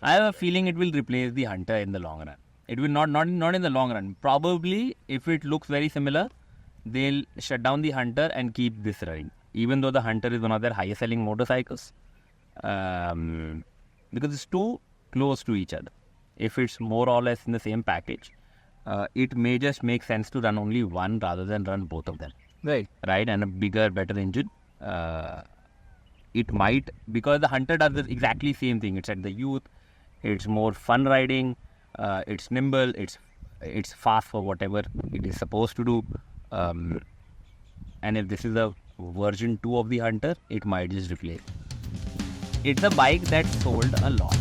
I have a feeling it will replace the Hunter in the long run. It will not in the long run. Probably, if it looks very similar, they'll shut down the Hunter and keep this running. Even though the Hunter is one of their highest selling motorcycles. Because it's too close to each other. If it's more or less in the same package, it may just make sense to run only one rather than run both of them. Right. Right? And a bigger, better engine. It might, because the Hunter does the exactly same thing. It's at the youth. It's more fun riding. It's nimble. It's fast for whatever it is supposed to do. And if this is a version 2 of the Hunter, it might just replace. It's a bike that sold a lot.